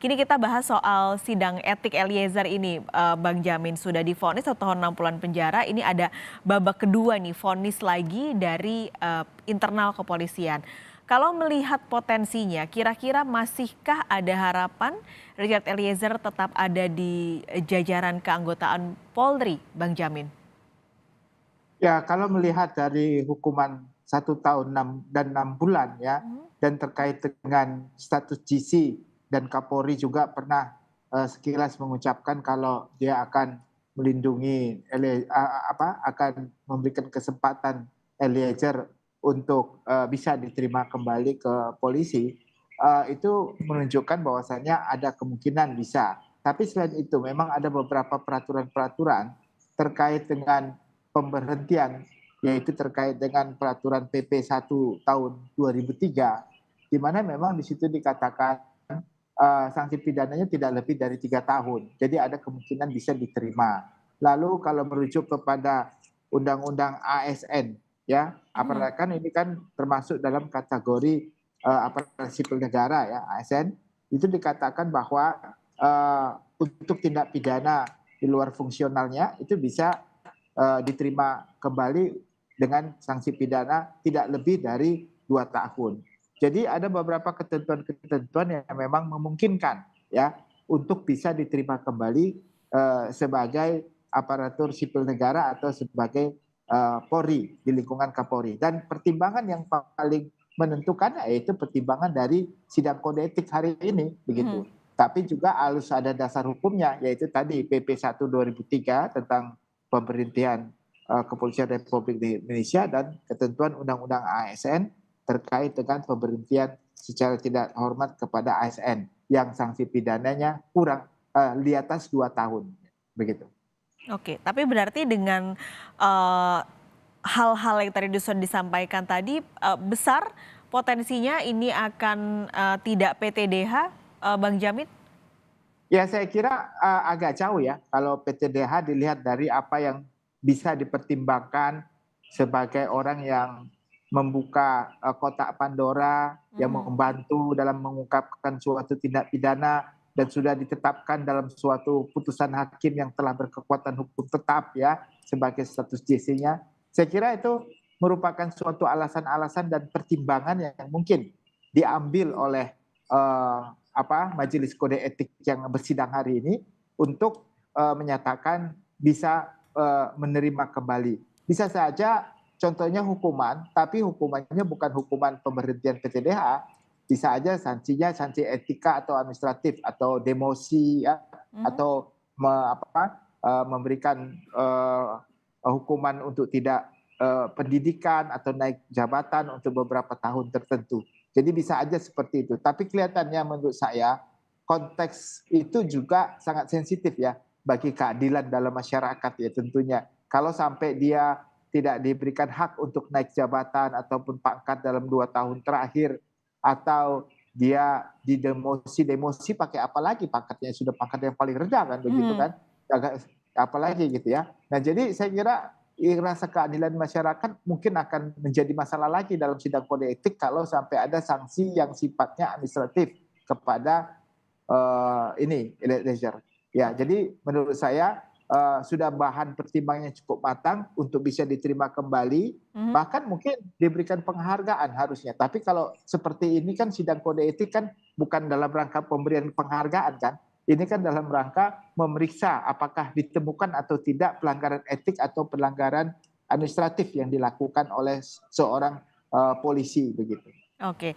Kini kita bahas soal sidang etik Eliezer ini, Bang Jamin. Sudah divonis 1 tahun 6 bulan penjara, ini ada babak kedua nih, vonis lagi dari internal kepolisian. Kalau melihat potensinya, kira-kira masihkah ada harapan Richard Eliezer tetap ada di jajaran keanggotaan Polri, Bang Jamin? Ya, kalau melihat dari hukuman 1 tahun 6 bulan ya, dan terkait dengan status GC dan Kapolri juga pernah sekilas mengucapkan kalau dia akan melindungi akan memberikan kesempatan Eliezer untuk bisa diterima kembali ke polisi, itu menunjukkan bahwasannya ada kemungkinan bisa. Tapi selain itu memang ada beberapa peraturan-peraturan terkait dengan pemberhentian, yaitu terkait dengan peraturan PP 1 tahun 2003, di mana memang di situ dikatakan sanksi pidananya tidak lebih dari 3 tahun. Jadi ada kemungkinan bisa diterima. Lalu kalau merujuk kepada Undang-Undang ASN, ya, apalagi kan ini kan termasuk dalam kategori aparatur sipil negara ya, ASN, itu dikatakan bahwa untuk tindak pidana di luar fungsionalnya itu bisa diterima kembali dengan sanksi pidana tidak lebih dari 2 tahun. Jadi ada beberapa ketentuan-ketentuan yang memang memungkinkan ya untuk bisa diterima kembali sebagai aparatur sipil negara atau sebagai Polri di lingkungan Kapolri. Dan pertimbangan yang paling menentukan yaitu pertimbangan dari sidang kode etik hari ini begitu. Tapi juga harus ada dasar hukumnya, yaitu tadi PP 1 2003 tentang pemberhentian Kepolisian Republik Indonesia dan ketentuan Undang-Undang ASN terkait dengan pemberhentian secara tidak hormat kepada ASN yang sanksi pidananya kurang di atas 2 tahun, begitu. Oke, tapi berarti dengan hal-hal yang tadi sudah disampaikan tadi, besar potensinya ini akan tidak PTDH, Bang Jamin? Ya saya kira agak jauh ya kalau PTDH dilihat dari apa yang bisa dipertimbangkan sebagai orang yang membuka kotak Pandora, yang membantu dalam mengungkapkan suatu tindak pidana dan sudah ditetapkan dalam suatu putusan hakim yang telah berkekuatan hukum tetap ya sebagai status JC-nya. Saya kira itu merupakan suatu alasan-alasan dan pertimbangan yang mungkin diambil oleh majelis kode etik yang bersidang hari ini untuk menyatakan bisa menerima kembali. Bisa saja contohnya hukuman, tapi hukumannya bukan hukuman pemberhentian PTDH, bisa aja sanksinya sanksi etika atau administratif atau demosi ya, atau memberikan hukuman untuk tidak pendidikan atau naik jabatan untuk beberapa tahun tertentu. Jadi bisa aja seperti itu. Tapi kelihatannya menurut saya konteks itu juga sangat sensitif ya bagi keadilan dalam masyarakat ya tentunya. Kalau sampai dia tidak diberikan hak untuk naik jabatan ataupun pangkat dalam 2 tahun terakhir, atau dia didemosi pakai apa lagi, pangkatnya sudah pangkat yang paling rendah kan begitu kan, apalagi gitu ya. Nah jadi saya kira rasa keadilan masyarakat mungkin akan menjadi masalah lagi dalam sidang kode etik kalau sampai ada sanksi yang sifatnya administratif kepada Eliezer. Ya, jadi menurut saya sudah bahan pertimbangannya cukup matang untuk bisa diterima kembali, bahkan mungkin diberikan penghargaan harusnya. Tapi kalau seperti ini kan sidang kode etik kan bukan dalam rangka pemberian penghargaan kan. Ini kan dalam rangka memeriksa apakah ditemukan atau tidak pelanggaran etik atau pelanggaran administratif yang dilakukan oleh seorang polisi begitu. Oke.